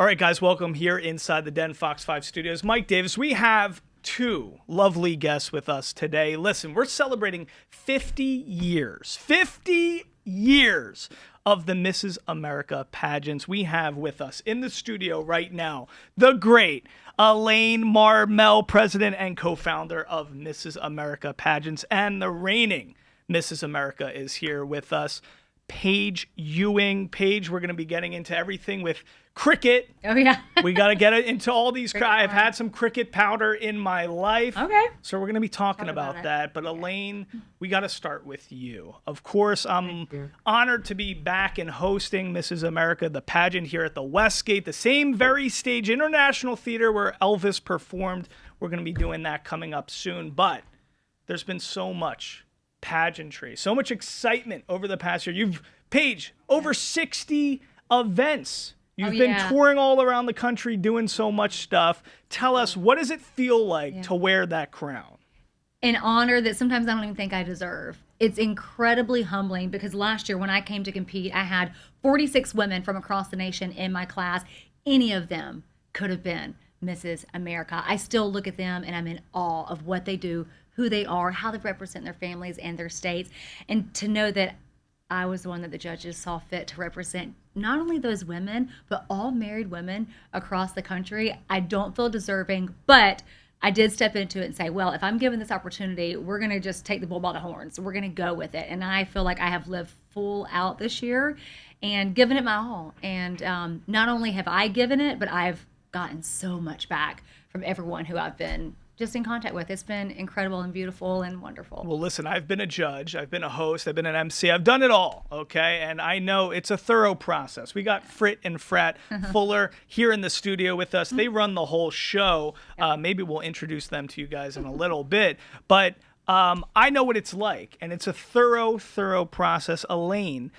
All right, guys, welcome here inside the Den Fox 5 studios. Mike Davis, we have two lovely guests with us today. Listen, we're celebrating 50 years of the Mrs. America pageants. We have with us in the studio right now the great Elaine Marmel, president and co-founder of Mrs. America Pageants, and the reigning Mrs. America is here with us. Paige Ewing. Paige, we're going to be getting into everything with cricket. Oh, yeah. We got to get it into all these. I've had some cricket powder in my life. Okay. So we're going to be talking about that. But Elaine, we got to start with you. Of course, I'm honored to be back and hosting Mrs. America, the pageant here at the Westgate, the same very stage, International Theater, where Elvis performed. We're going to be doing that coming up soon. But there's been so much pageantry, so much excitement over the past year. Paige, over 60 events. You've been touring all around the country doing so much stuff. Tell us, what does it feel like to wear that crown? An honor that sometimes I don't even think I deserve. It's incredibly humbling because last year when I came to compete, I had 46 women from across the nation in my class. Any of them could have been Mrs. America. I still look at them and I'm in awe of what they do, who they are, how they represent their families and their states. And to know that I was the one that the judges saw fit to represent not only those women, but all married women across the country, I don't feel deserving, but I did step into it and say, well, if I'm given this opportunity, we're going to just take the bull by the horns. We're going to go with it. And I feel like I have lived full out this year and given it my all. And not only have I given it, but I've gotten so much back from everyone who I've been just in contact with. It's been incredible and beautiful and wonderful. Well, listen, I've been a judge, I've been a host, I've been an MC, I've done it all, okay? And I know it's a thorough process. We got Frit and Frat Fuller here in the studio with us. They run the whole show. Maybe we'll introduce them to you guys in a little bit. But I know what it's like, and it's a thorough process. Elaine,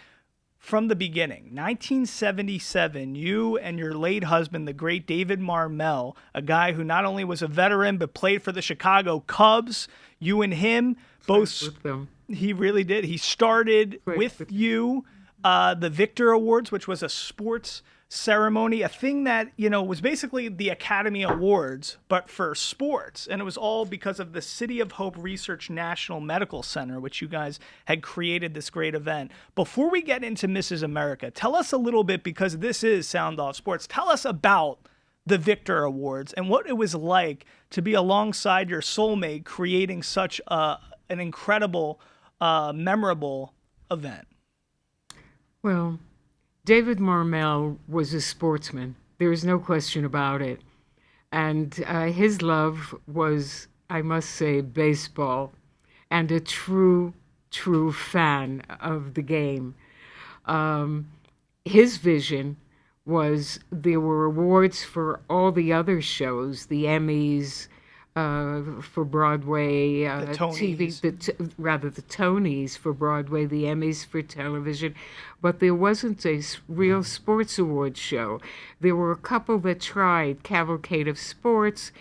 from the beginning, 1977, you and your late husband, the great David Marmel, a guy who not only was a veteran but played for the Chicago Cubs, you and him both. With them. He really did. He started with you the Victor Awards, which was a sports ceremony, a thing that, was basically the Academy Awards, but for sports. And it was all because of the City of Hope Research National Medical Center, which you guys had created this great event. Before we get into Mrs. America, tell us a little bit, because this is Sound Off Sports, tell us about the Victor Awards and what it was like to be alongside your soulmate creating such an incredible, memorable event. Well, David Marmel was a sportsman. There is no question about it. And his love was, I must say, baseball, and a true fan of the game. His vision was there were awards for all the other shows, the Emmys, for Broadway, the Tonys. TV, the Tonys for Broadway, the Emmys for television, but there wasn't a real sports awards show. There were a couple that tried, Cavalcade of Sports,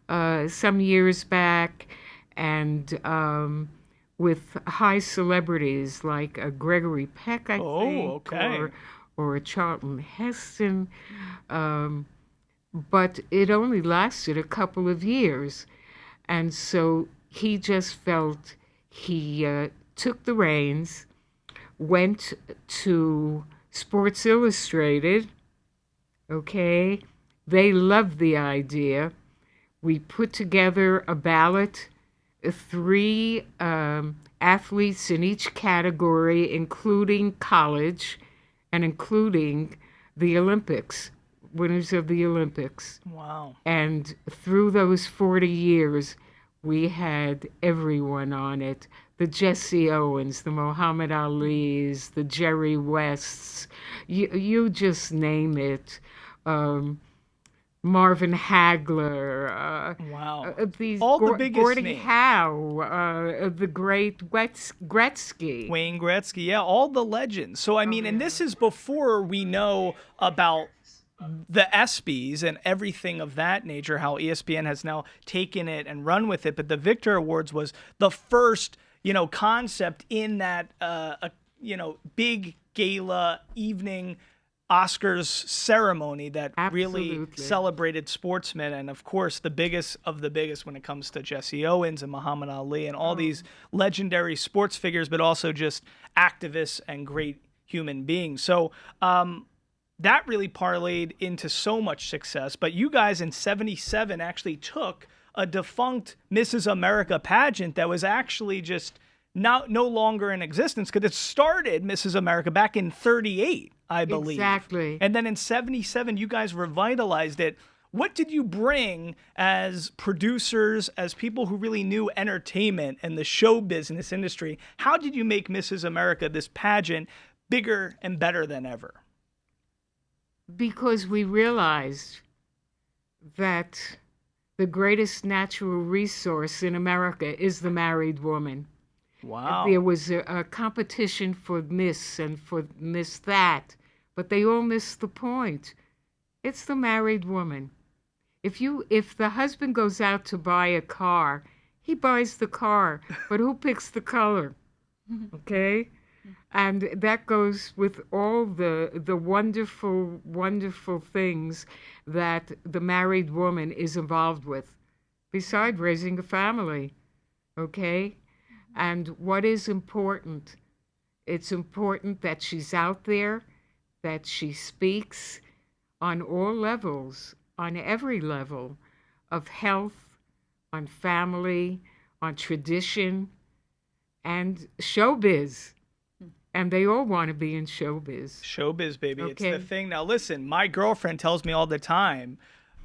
some years back, and with high celebrities like Gregory Peck, I think, or a Charlton Heston. But it only lasted a couple of years. And so he just felt he took the reins, went to Sports Illustrated. Okay, they loved the idea. We put together a ballot, 3 athletes in each category, including college and including the Olympics. Winners of the Olympics. Wow. And through those 40 years, we had everyone on it. The Jesse Owens, the Muhammad Alis, the Jerry Wests, you just name it. Marvin Hagler. Wow. The biggest Gordie names. Howe, the great Gretzky. Wayne Gretzky. Yeah, all the legends. So, I mean, and this is before we know about the ESPYs and everything of that nature, how ESPN has now taken it and run with it. But the Victor Awards was the first, concept in that, big gala evening Oscars ceremony that really Absolutely. celebrated sportsmen, and of course the biggest of the biggest when it comes to Jesse Owens and Muhammad Ali and all these legendary sports figures, but also just activists and great human beings. So that really parlayed into so much success. But you guys in '77 actually took a defunct Mrs. America pageant that was actually just no longer in existence, because it started Mrs. America back in '38, I believe. Exactly. And then in '77, you guys revitalized it. What did you bring as producers, as people who really knew entertainment and the show business industry? How did you make Mrs. America, this pageant, bigger and better than ever? Because we realized that the greatest natural resource in America is the married woman. Wow. There was a competition for Miss and for Miss that, but they all missed the point. It's the married woman. If the husband goes out to buy a car, he buys the car, but who picks the color? Okay? And that goes with all the wonderful, wonderful things that the married woman is involved with, besides raising a family. Okay? And what is important? It's important that she's out there, that she speaks on all levels, on every level of health, on family, on tradition, and showbiz. And they all want to be in showbiz. Showbiz, baby. Okay. It's the thing. Now, listen, my girlfriend tells me all the time,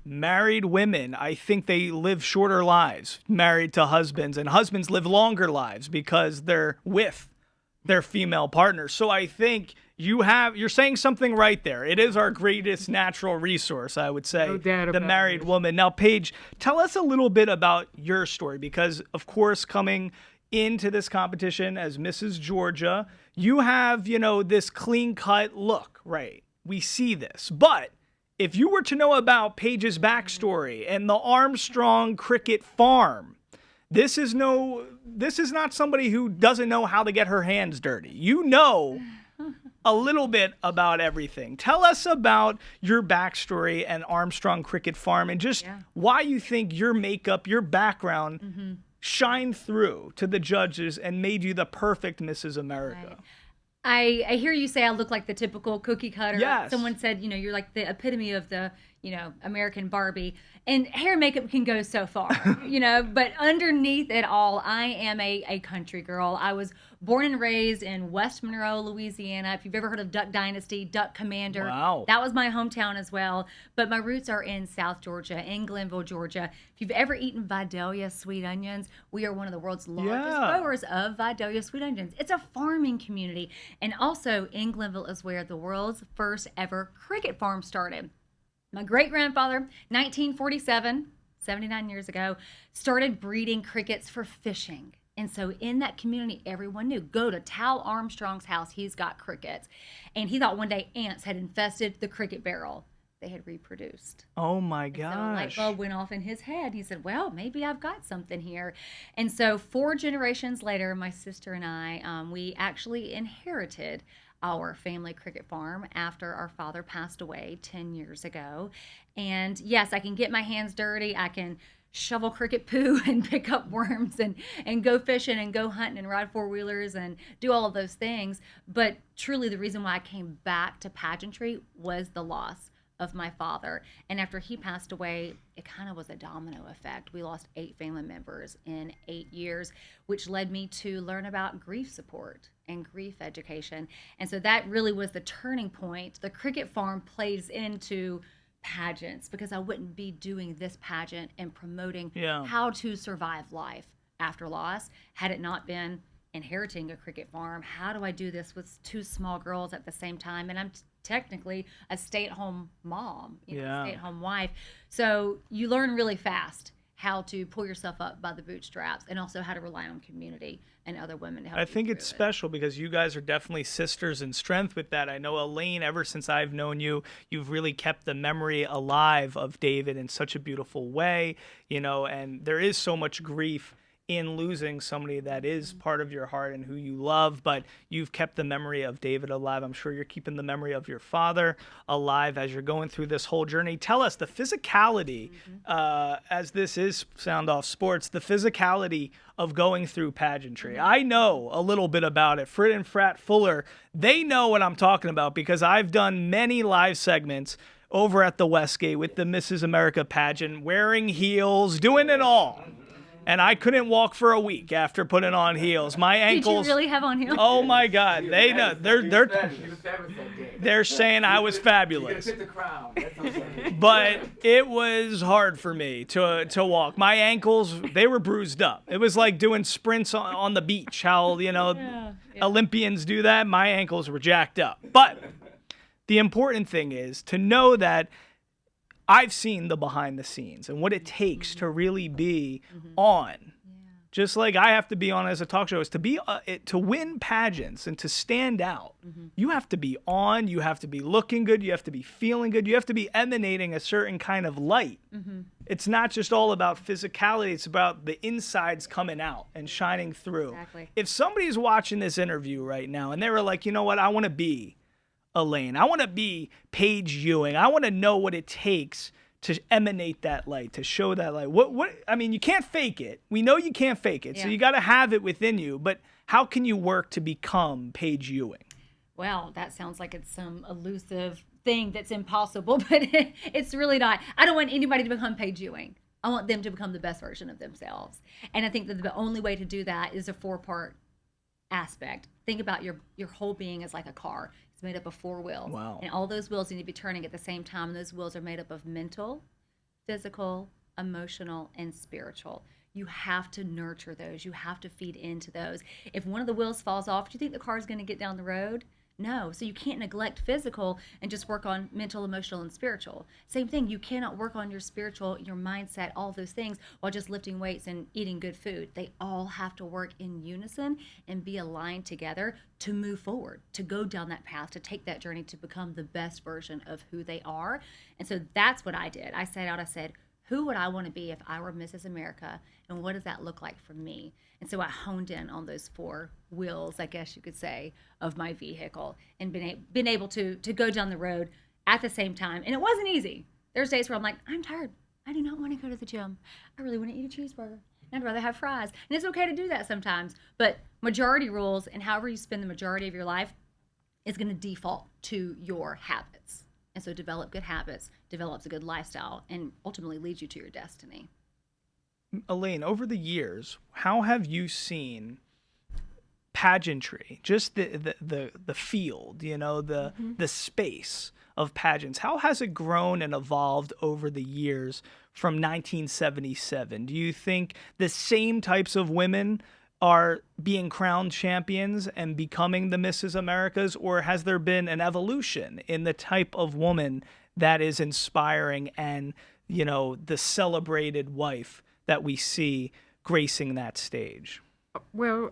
married women, I think they live shorter lives married to husbands, and husbands live longer lives because they're with their female partners. So I think you're saying something right there. It is our greatest natural resource, I would say, No doubt the about married it. woman. Now, Paige, tell us a little bit about your story, because, of course, coming into this competition as Mrs. Georgia, you have, this clean-cut look, right? We see this. But if you were to know about Paige's backstory and the Armstrong Cricket Farm, this is not somebody who doesn't know how to get her hands dirty. You know a little bit about everything. Tell us about your backstory and Armstrong Cricket Farm, and just why you think your makeup, your background shined through to the judges and made you the perfect Mrs. America. Right. I hear you say I look like the typical cookie cutter. Yes. Someone said, you're like the epitome of the, American Barbie. And hair and makeup can go so far, but underneath it all, I am a country girl. I was born and raised in West Monroe, Louisiana. If you've ever heard of Duck Dynasty, Duck Commander, wow, that was my hometown as well. But my roots are in South Georgia, in Glenville, Georgia. If you've ever eaten Vidalia sweet onions, we are one of the world's largest growers of Vidalia sweet onions. It's a farming community. And also in Glenville is where the world's first ever cricket farm started. My great-grandfather, 1947, 79 years ago, started breeding crickets for fishing. And so in that community, everyone knew, go to Tal Armstrong's house, he's got crickets. And he thought one day ants had infested the cricket barrel. They had reproduced. Oh my So a gosh. light bulb went off in his head. He said, well, maybe I've got something here. And so 4 generations later, my sister and I, we actually inherited our family cricket farm after our father passed away 10 years ago. And yes, I can get my hands dirty. I can shovel cricket poo and pick up worms and go fishing and go hunting and ride 4-wheelers and do all of those things. But truly the reason why I came back to pageantry was the loss of my father. And after he passed away, it kind of was a domino effect. We lost 8 family members in 8 years, which led me to learn about grief support and grief education. And so that really was the turning point. The cricket farm plays into pageants, because I wouldn't be doing this pageant and promoting how to survive life after loss had it not been inheriting a cricket farm. How do I do this with 2 small girls at the same time? And I'm technically a stay-at-home mom, a stay-at-home wife. So you learn really fast how to pull yourself up by the bootstraps, and also how to rely on community and other women to help you. I think it's through it. special because you guys are definitely sisters in strength with that. I know, Elaine, ever since I've known you, you've really kept the memory alive of David in such a beautiful way, and there is so much grief in losing somebody that is part of your heart and who you love, but you've kept the memory of David alive. I'm sure you're keeping the memory of your father alive as you're going through this whole journey. Tell us the physicality, as this is Sound Off Sports, the physicality of going through pageantry. I know a little bit about it. Frit and Frat Fuller, they know what I'm talking about because I've done many live segments over at the Westgate with the Mrs. America pageant, wearing heels, doing it all. And I couldn't walk for a week after putting on heels. My ankles. Did you really have on heels? Oh my God! They know. They're saying I was fabulous. But it was hard for me to walk. My ankles, they were bruised up. It was like doing sprints on the beach. How Olympians do that. My ankles were jacked up. But the important thing is to know that I've seen the behind the scenes and what it takes to really be on. Just like I have to be on as a talk show, is to be to win pageants and to stand out. You have to be on, you have to be looking good, you have to be feeling good, you have to be emanating a certain kind of light. It's not just all about physicality, it's about the insides coming out and shining through. Exactly. If somebody's watching this interview right now and they were like, you know what, I want to be Elaine, I want to be Paige Ewing, I want to know what it takes to emanate that light, to show that light. I mean, you can't fake it. We know you can't fake it. So you got to have it within you. But how can you work to become Paige Ewing? Well, that sounds like it's some elusive thing that's impossible, but it's really not. I don't want anybody to become Paige Ewing. I want them to become the best version of themselves. And I think that the only way to do that is a 4-part aspect. Think about your whole being as like a car. It's made up of 4 wheels. Wow. And all those wheels need to be turning at the same time. And those wheels are made up of mental, physical, emotional, and spiritual. You have to nurture those. You have to feed into those. If one of the wheels falls off, do you think the car is going to get down the road? No. So you can't neglect physical and just work on mental, emotional, and spiritual. Same thing. You cannot work on your spiritual, your mindset, all those things while just lifting weights and eating good food. They all have to work in unison and be aligned together to move forward, to go down that path, to take that journey to become the best version of who they are. And so that's what I did. I said, who would I want to be if I were Mrs. America, and what does that look like for me? And so I honed in on those 4 wheels, I guess you could say, of my vehicle, and been able to go down the road at the same time. And it wasn't easy. There's days where I'm like, I'm tired. I do not want to go to the gym. I really want to eat a cheeseburger. I'd rather have fries. And it's okay to do that sometimes. But majority rules, and however you spend the majority of your life, is going to default to your habits. And so develop good habits, develops a good lifestyle, and ultimately leads you to your destiny. Elaine, over the years, how have you seen pageantry, just the field, the space of pageants, how has it grown and evolved over the years from 1977? Do you think the same types of women are being crowned champions and becoming the Mrs. Americas, or has there been an evolution in the type of woman that is inspiring and, the celebrated wife that we see gracing that stage? Well,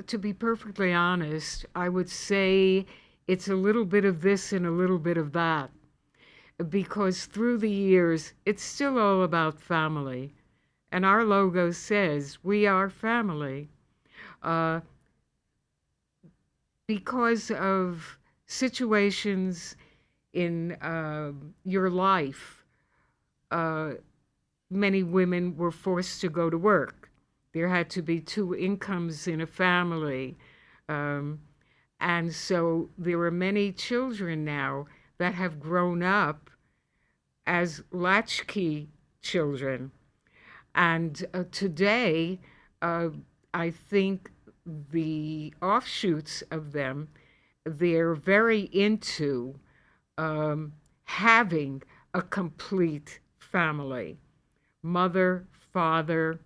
to be perfectly honest, I would say it's a little bit of this and a little bit of that, because through the years, it's still all about family. And our logo says, we are family. Because of situations in your life, many women were forced to go to work. There had to be 2 incomes in a family. And so there are many children now that have grown up as latchkey children. And today, I think the offshoots of them, they're very into having a complete family. Mother, father,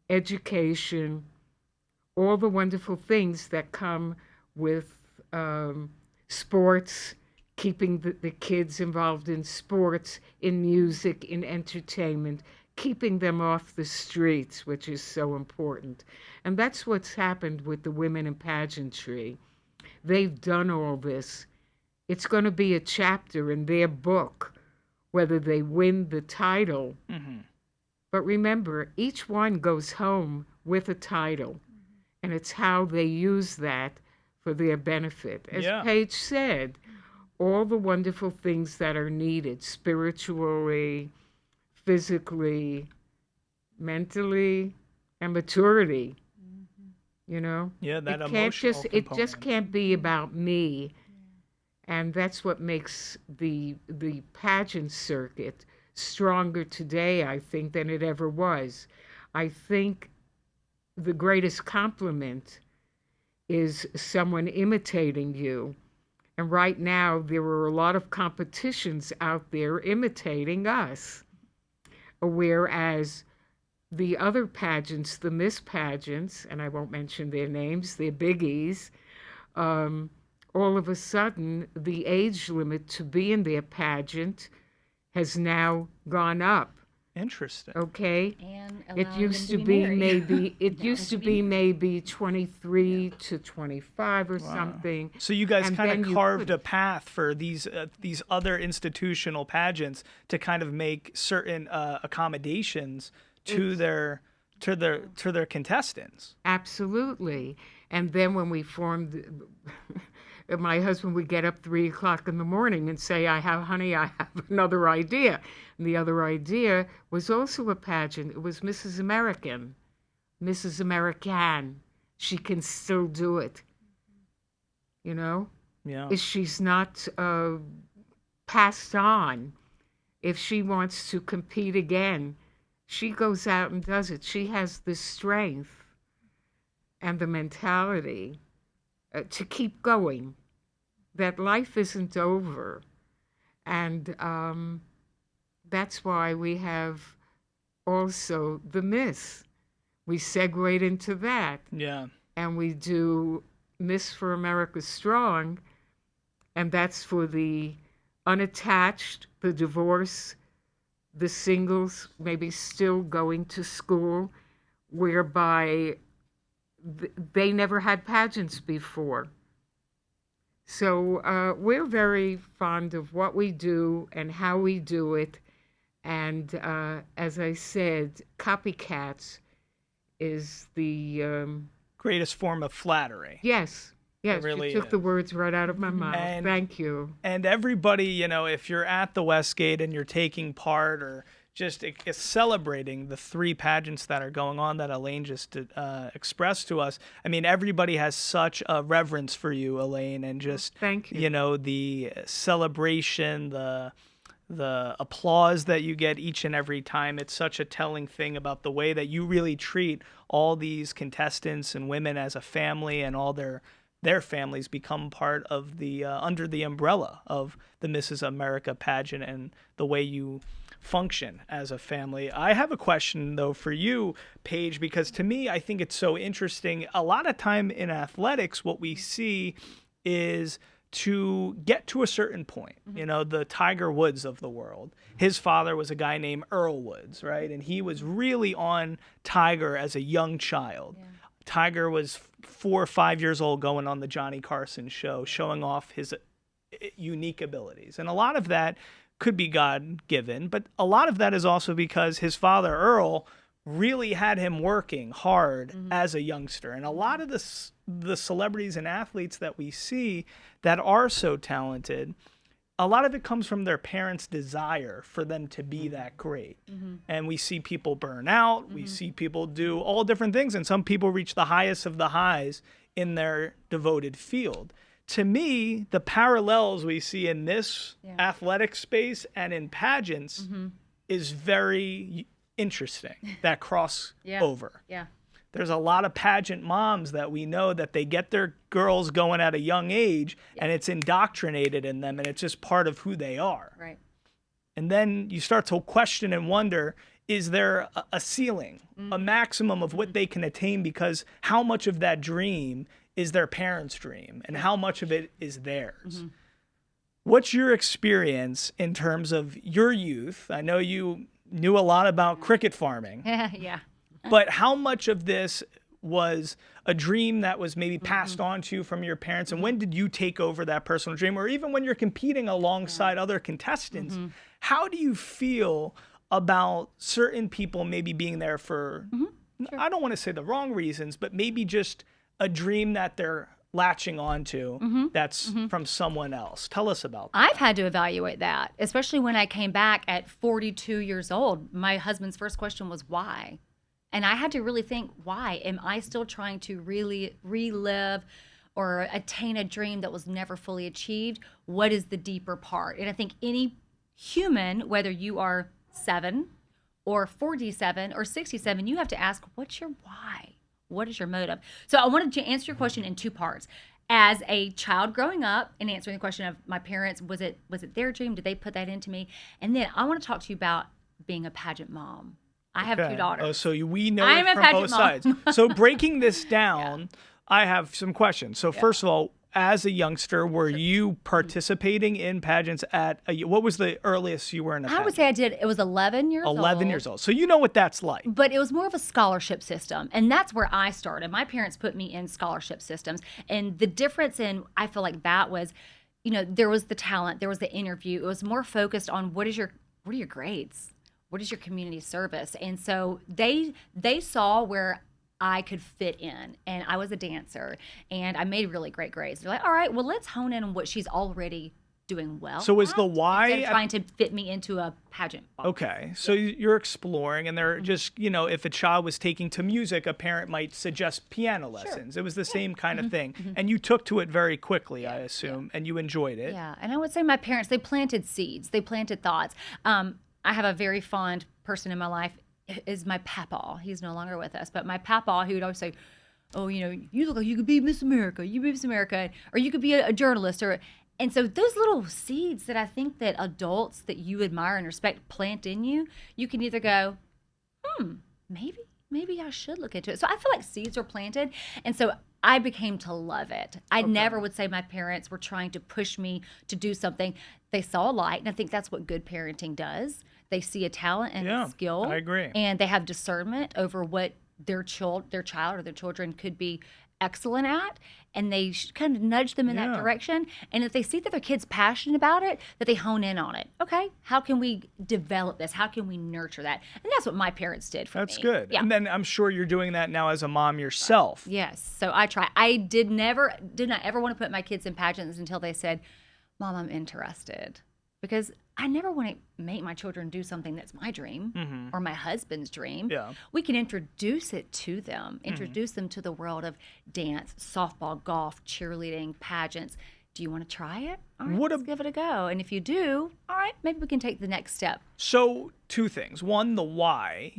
education, all the wonderful things that come with sports, keeping the kids involved in sports, in music, in entertainment, keeping them off the streets, which is so important. And that's what's happened with the women in pageantry. They've done all this. It's going to be a chapter in their book, whether they win the title. Mm-hmm. But remember, each one goes home with a title. And it's how they use that for their benefit. As Paige said, all the wonderful things that are needed spiritually, physically, mentally, and maturity. You know? Yeah, that it emotional it just can't be about me. And that's what makes the pageant circuit stronger today, I think, than it ever was. I think the greatest compliment is someone imitating you. And right now, there are a lot of competitions out there imitating us. Whereas the other pageants, the Miss pageants, and I won't mention their names, they're biggies, all of a sudden, the age limit to be in their pageant has now gone up. Interesting. Okay. And it used to be maybe 23 to 25 or something. So you guys kind of carved a path for these other institutional pageants to kind of make certain accommodations to their contestants. Absolutely. And then when we formed, my husband would get up 3 o'clock in the morning and say, honey, I have another idea. And the other idea was also a pageant. It was Mrs. American. Mrs. American. She can still do it. You know? Yeah. If she's not passed on, if she wants to compete again, she goes out and does it. She has the strength and the mentality to keep going, that life isn't over. And that's why we have also the Miss. We segued into that. Yeah. And we do Miss for America Strong, and that's for the unattached, the divorce, the singles, maybe still going to school, whereby they never had pageants before. So we're very fond of what we do and how we do it. And as I said, copycats is the greatest form of flattery. Yes. Yes, really you took the words right out of my mouth. Thank you. And everybody, you know, if you're at the Westgate and you're taking part or just celebrating the 3 pageants that are going on that Elaine just expressed to us, I mean, everybody has such a reverence for you, Elaine, and just, thank you. You know, the celebration, the applause that you get each and every time. It's such a telling thing about the way that you really treat all these contestants and women as a family, and all their families become part of the under the umbrella of the Mrs. America pageant and the way you function as a family. I have a question though for you, Paige, because to me, I think it's so interesting. A lot of time in athletics, what we see is to get to a certain point, you know, the Tiger Woods of the world. His father was a guy named Earl Woods, right? And he was really on Tiger as a young child. Yeah. Tiger was 4 or 5 years old going on the Johnny Carson show, showing off his unique abilities. And a lot of that could be God-given, but a lot of that is also because his father, Earl, really had him working hard as a youngster. And a lot of the celebrities and athletes that we see that are so talented, a lot of it comes from their parents' desire for them to be that great. And we see people burn out. We see people do all different things. And some people reach the highest of the highs in their devoted field. To me, the parallels we see in this athletic space and in pageants is very interesting, that crossover. Yeah. There's a lot of pageant moms that we know that they get their girls going at a young age, and it's indoctrinated in them, and it's just part of who they are. Right. And then you start to question and wonder, is there a ceiling, a maximum of what they can attain, because how much of that dream is their parents' dream and how much of it is theirs? What's your experience in terms of your youth? I know you knew a lot about cricket farming. Yeah. But how much of this was a dream that was maybe passed on to you from your parents? And when did you take over that personal dream? Or even when you're competing alongside other contestants, how do you feel about certain people maybe being there for I don't want to say the wrong reasons, but maybe just a dream that they're latching onto that's from someone else. Tell us about that. I've had to evaluate that, especially when I came back at 42 years old. My husband's first question was, why? And I had to really think, why? Am I still trying to really relive or attain a dream that was never fully achieved? What is the deeper part? And I think any human, whether you are 7 or 47 or 67, you have to ask, what's your why? What is your motive? So I wanted to answer your question in 2 parts. As a child growing up and answering the question of my parents, was it their dream? Did they put that into me? And then I want to talk to you about being a pageant mom. I have 2 daughters. Oh, so we know it from both sides. So breaking this down, I have some questions. So first of all, as a youngster, were you participating in pageants what was the earliest you were in a pageant? I would say I did. It was 11 years old. 11 years old. So you know what that's like. But it was more of a scholarship system. And that's where I started. My parents put me in scholarship systems. And the difference I feel like that was, there was the talent, there was the interview. It was more focused on what are your grades? What is your community service? And so they saw where I could fit in, and I was a dancer, and I made really great grades. They're like, all right, well, let's hone in on what she's already doing well. So is the why instead of trying to fit me into a pageant box. Okay, so you're exploring, and they're just, if a child was taking to music, a parent might suggest piano lessons. Sure. It was the same kind of thing, and you took to it very quickly, I assume, and you enjoyed it. Yeah, and I would say my parents, they planted seeds, they planted thoughts. I have a very fond person in my life is my papa. He's no longer with us, but my papa, who would always say, oh, you look like you could be Miss America, or you could be a journalist, and so those little seeds that I think that adults that you admire and respect plant in you, you can either go, maybe I should look into it. So I feel like seeds are planted, and so I became to love it. I never would say my parents were trying to push me to do something. They saw a light, and I think that's what good parenting does. They see a talent and a skill. I agree. And they have discernment over what their child or their children could be excellent at, and they kind of nudge them in that direction. And if they see that their kid's passionate about it, that they hone in on it. Okay, how can we develop this? How can we nurture that? And that's what my parents did for me. That's good. Yeah. And then I'm sure you're doing that now as a mom yourself. Yes. So I try. I did not ever want to put my kids in pageants until they said, Mom, I'm interested. Because I never want to make my children do something that's my dream or my husband's dream. Yeah. We can introduce it to them, introduce them to the world of dance, softball, golf, cheerleading, pageants. Do you want to try it? All right, let's give it a go. And if you do, all right, maybe we can take the next step. So 2 things. One, the why.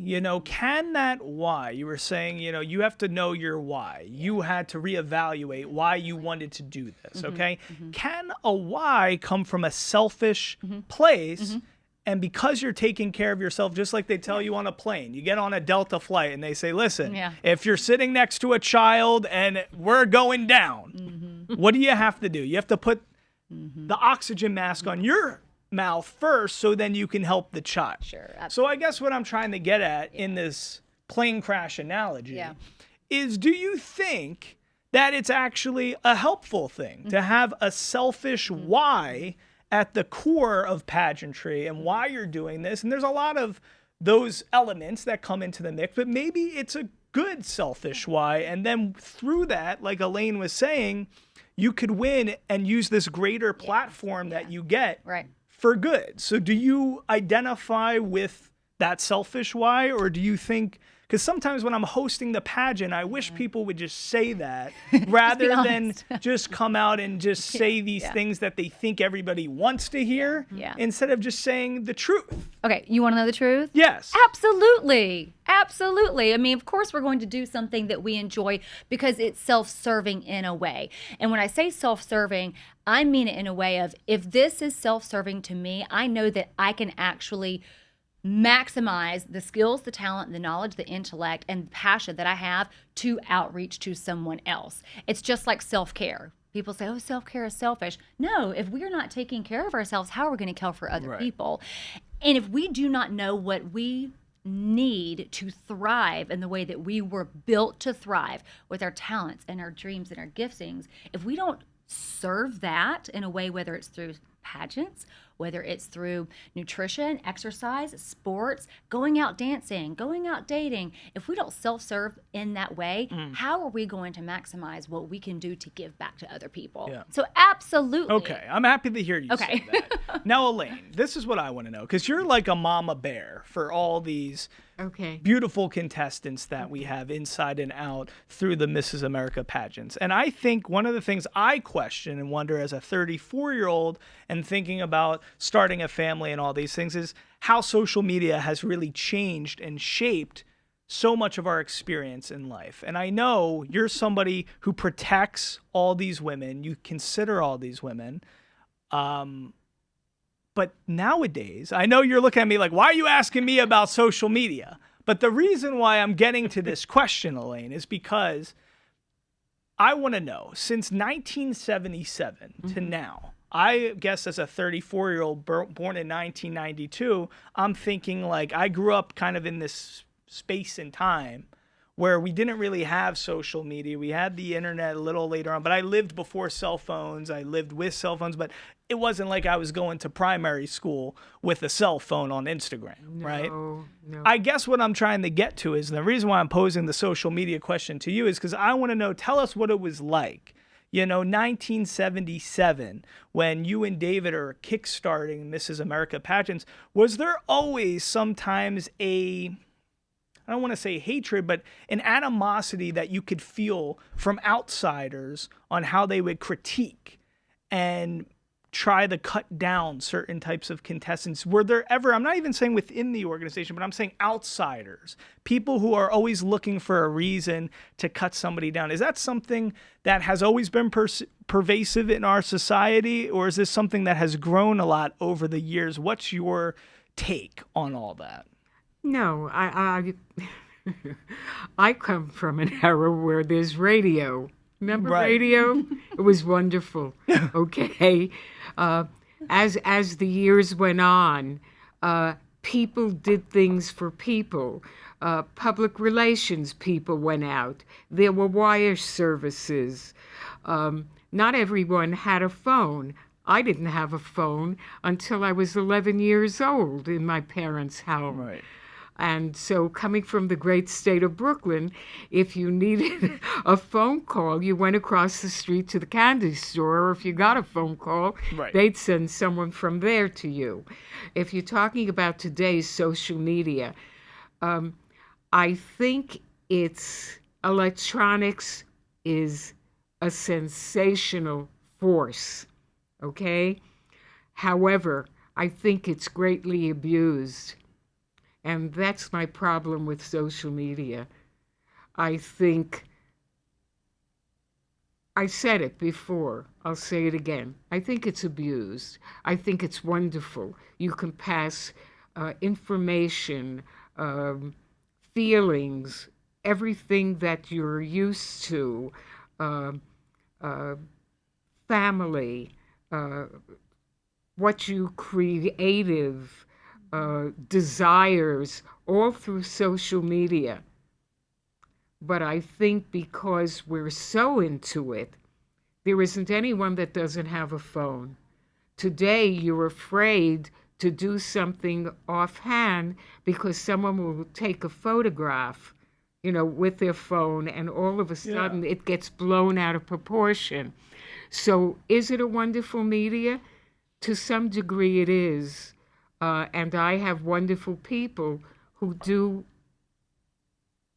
Can that why, you were saying, you have to know your why. You had to reevaluate why you wanted to do this, okay? Can a why come from a selfish place? And because you're taking care of yourself, just like they tell you on a plane, you get on a Delta flight and they say, listen, if you're sitting next to a child and we're going down, what do you have to do? You have to put the oxygen mask on your mouth first so then you can help the child. Sure. Absolutely. So I guess what I'm trying to get at in this plane crash analogy is, do you think that it's actually a helpful thing to have a selfish why at the core of pageantry and why you're doing this? And there's a lot of those elements that come into the mix, but maybe it's a good selfish why. And then through that, like Elaine was saying, you could win and use this greater platform that you get for good. So do you identify with that selfish why, or do you think, because sometimes when I'm hosting the pageant, I wish people would just say that rather than just come out and just say these things that they think everybody wants to hear instead of just saying the truth. Okay, you want to know the truth? Yes. Absolutely. Absolutely. I mean, of course, we're going to do something that we enjoy because it's self-serving in a way. And when I say self-serving, I mean it in a way of, if this is self-serving to me, I know that I can actually maximize the skills, the talent, the knowledge, the intellect, and passion that I have to outreach to someone else. It's just like self-care. People say, oh, self-care is selfish. No, if we're not taking care of ourselves, how are we going to care for other people? And if we do not know what we need to thrive in the way that we were built to thrive with our talents and our dreams and our giftings, if we don't serve that in a way, whether it's through pageants whether it's through nutrition, exercise, sports, going out dancing, going out dating. If we don't self-serve in that way, how are we going to maximize what we can do to give back to other people? Yeah. So absolutely. Okay, I'm happy to hear you say that. Now, Elaine, this is what I want to know, because you're like a mama bear for all these beautiful contestants that we have inside and out through the Mrs. America pageants. And I think one of the things I question and wonder as a 34-year-old and thinking about starting a family and all these things is how social media has really changed and shaped so much of our experience in life. And I know you're somebody who protects all these women. You consider all these women. But nowadays, I know you're looking at me like, why are you asking me about social media? But the reason why I'm getting to this question, Elaine, is because I want to know, since 1977 to now, I guess as a 34-year-old born in 1992, I'm thinking like I grew up kind of in this space and time where we didn't really have social media. We had the internet a little later on, but I lived before cell phones. I lived with cell phones, but it wasn't like I was going to primary school with a cell phone on Instagram, right? No. I guess what I'm trying to get to is, and the reason why I'm posing the social media question to you is because I want to know, tell us what it was like. 1977, when you and David are kickstarting Mrs. America pageants, was there always sometimes I don't want to say hatred, but an animosity that you could feel from outsiders on how they would critique and try to cut down certain types of contestants? Were there ever, I'm not even saying within the organization, but I'm saying outsiders, people who are always looking for a reason to cut somebody down? Is that something that has always been pervasive in our society, or is this something that has grown a lot over the years? What's your take on all that? No, I come from an era where there's radio. Remember radio? It was wonderful. Okay. As the years went on, people did things for people. Public relations people went out. There were wire services. Not everyone had a phone. I didn't have a phone until I was 11 years old in my parents' house. Right. And so coming from the great state of Brooklyn, if you needed a phone call, you went across the street to the candy store, or if you got a phone call, they'd send someone from there to you. If you're talking about today's social media, I think electronics is a sensational force, okay? However, I think it's greatly abused. And that's my problem with social media. I think, I said it before, I'll say it again. I think it's abused. I think it's wonderful. You can pass information, feelings, everything that you're used to, family, what you creative, desires, all through social media. But I think because we're so into it, there isn't anyone that doesn't have a phone. Today, you're afraid to do something offhand because someone will take a photograph, with their phone, and all of a sudden it gets blown out of proportion. So is it a wonderful media? To some degree it is. And I have wonderful people who do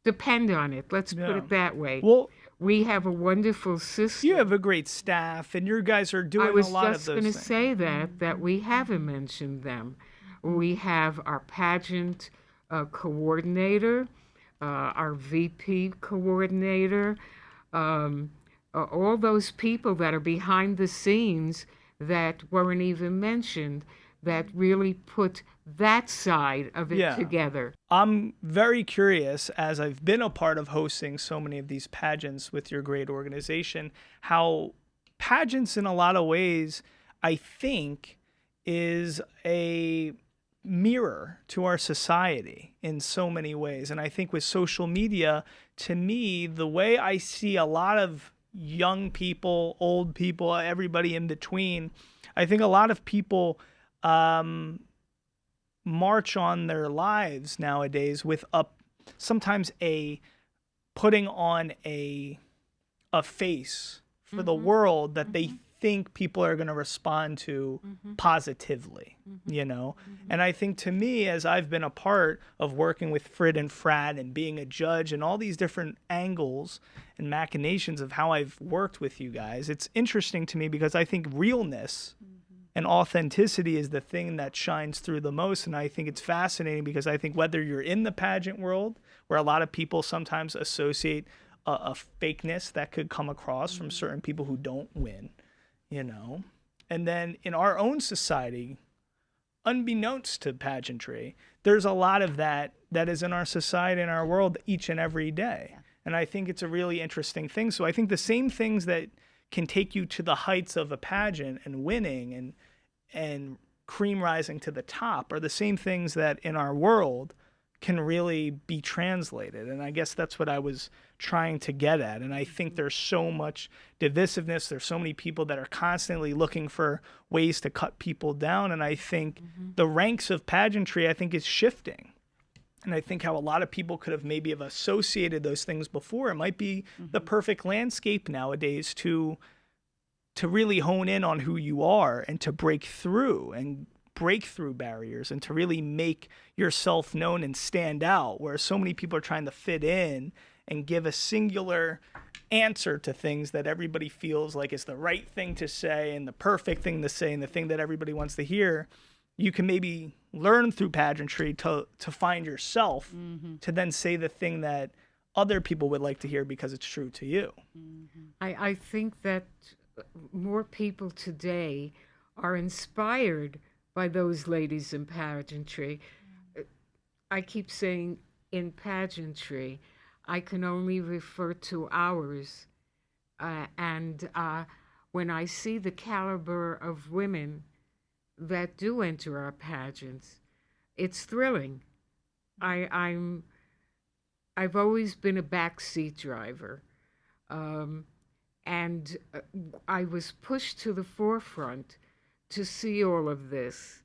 depend on it. Let's put it that way. Well, we have a wonderful system. You have a great staff, and your guys are doing a lot of those things. I was just going to say that we haven't mentioned them. We have our pageant coordinator, our VP coordinator, all those people that are behind the scenes that weren't even mentioned, that really put that side of it together. I'm very curious, as I've been a part of hosting so many of these pageants with your great organization, how pageants in a lot of ways, I think, is a mirror to our society in so many ways. And I think with social media, to me, the way I see a lot of young people, old people, everybody in between, I think a lot of people march on their lives nowadays with sometimes putting on a face for the world that they think people are going to respond to positively, And I think, to me, as I've been a part of working with Frid and Frat and being a judge and all these different angles and machinations of how I've worked with you guys, it's interesting to me because I think realness and authenticity is the thing that shines through the most. And I think it's fascinating because I think whether you're in the pageant world, where a lot of people sometimes associate a fakeness that could come across from certain people who don't win, and then in our own society, unbeknownst to pageantry, there's a lot of that is in our society, in our world, each and every day. And I think it's a really interesting thing. So I think the same things that can take you to the heights of a pageant and winning and cream rising to the top are the same things that in our world can really be translated. And I guess that's what I was trying to get at. And I think there's so much divisiveness. There's so many people that are constantly looking for ways to cut people down. And I think the ranks of pageantry, I think, is shifting. And I think how a lot of people could have maybe have associated those things before, it might be the perfect landscape nowadays to really hone in on who you are and to break through barriers and to really make yourself known and stand out, where so many people are trying to fit in and give a singular answer to things that everybody feels like is the right thing to say and the perfect thing to say and the thing that everybody wants to hear. You can maybe learn through pageantry to find yourself, to then say the thing that other people would like to hear because it's true to you. I think that more people today are inspired by those ladies in pageantry. I keep saying in pageantry, I can only refer to ours. And when I see the caliber of women that do enter our pageants, it's thrilling. I've always been a backseat driver. And I was pushed to the forefront to see all of this,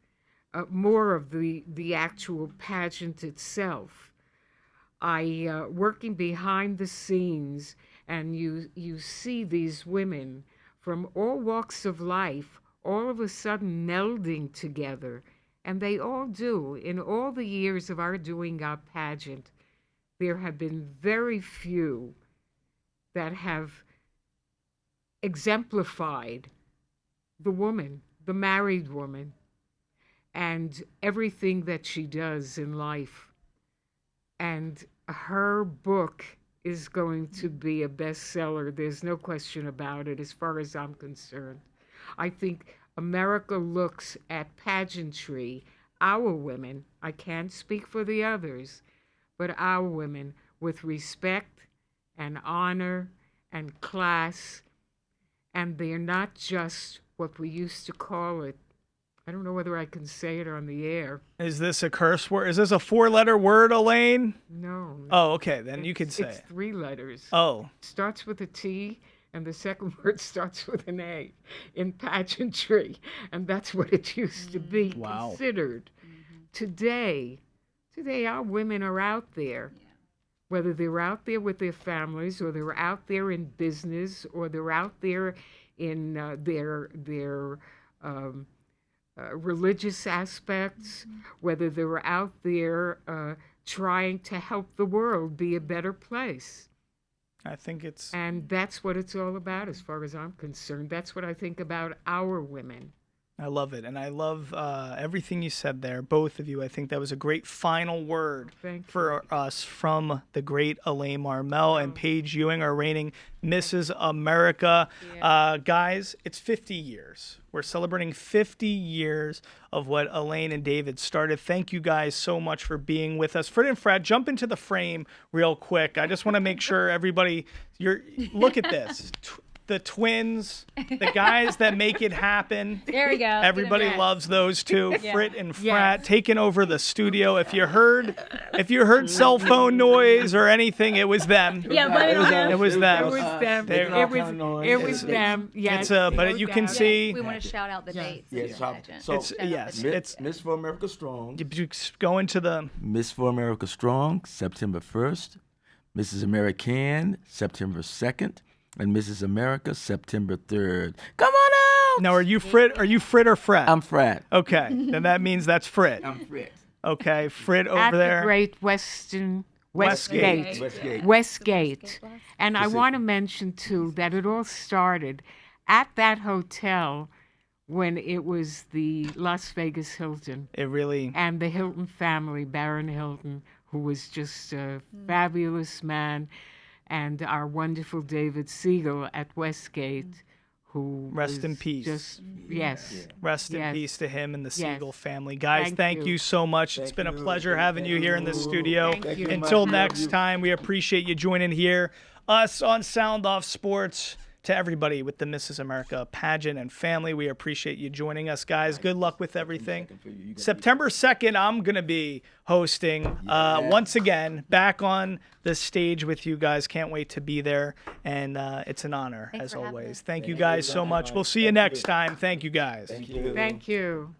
more of the actual pageant itself. Working behind the scenes, and you see these women from all walks of life all of a sudden melding together, and they all do. In all the years of our doing our pageant, there have been very few that have exemplified the woman, the married woman, and everything that she does in life. And her book is going to be a bestseller. There's no question about it, as far as I'm concerned. I think America looks at pageantry, our women, I can't speak for the others, but our women, with respect and honor and class. And they're not just what we used to call it. I don't know whether I can say it on the air. Is this a curse word? Is this a 4-letter word, Elaine? No. Oh, okay. Then you can say it's 3 letters. Oh. It starts with a T, and the second word starts with an A in pageantry. And that's what it used to be considered. Today, our women are out there. Yeah. Whether they're out there with their families, or they're out there in business, or they're out there in their religious aspects, whether they're out there trying to help the world be a better place. I think it's... And that's what it's all about, as far as I'm concerned. That's what I think about our women. I love it. And I love everything you said there, both of you. I think that was a great final word for us from the great Elaine Marmel and Paige Ewing, our reigning Mrs. America. Yeah. Guys, it's 50 years. We're celebrating 50 years of what Elaine and David started. Thank you guys so much for being with us. Frid and Frat, jump into the frame real quick. I just want to make sure everybody, look at this. the twins, the guys that make it happen. There we go. Everybody loves those two, Yeah. Frit and Frat, taking over the studio. If you heard cell phone noise or anything, it was them. Yeah, blame it on them. It was them. It was them. They- It was them. Yes. But you can see. We want to shout out the dates. Yes, of the pageant. so It's Miss for America Strong. you go into the. Miss for America Strong, September 1st. Mrs. American, September 2nd. And Mrs. America, September 3rd. Come on out! Now, are you Frit or Frat? I'm Frat. Okay, then that means that's Frit. I'm Frit. Okay, Frit over At there. the Great Westgate. Westgate. And I want to mention, too, that it all started at that hotel when it was the Las Vegas Hilton. It really. And the Hilton family, Baron Hilton, who was just a fabulous man, and our wonderful David Siegel at Westgate, who Rest was in peace. Just, yes. Rest in Yes. peace to him and the Yes. Siegel family. Guys, thank Thank you you. so much. It's been a pleasure having you here in the studio. Thank you. Until next time, we appreciate you joining here. Us on Sound Off Sports. To everybody with the Mrs. America pageant and family, we appreciate you joining us, guys. Good luck with everything. September 2nd, I'm going to be hosting once again, back on the stage with you guys. Can't wait to be there, and it's an honor, Thanks as for having always. us. Thank you guys so much. We'll see you next time. Thank you, guys. Thank you.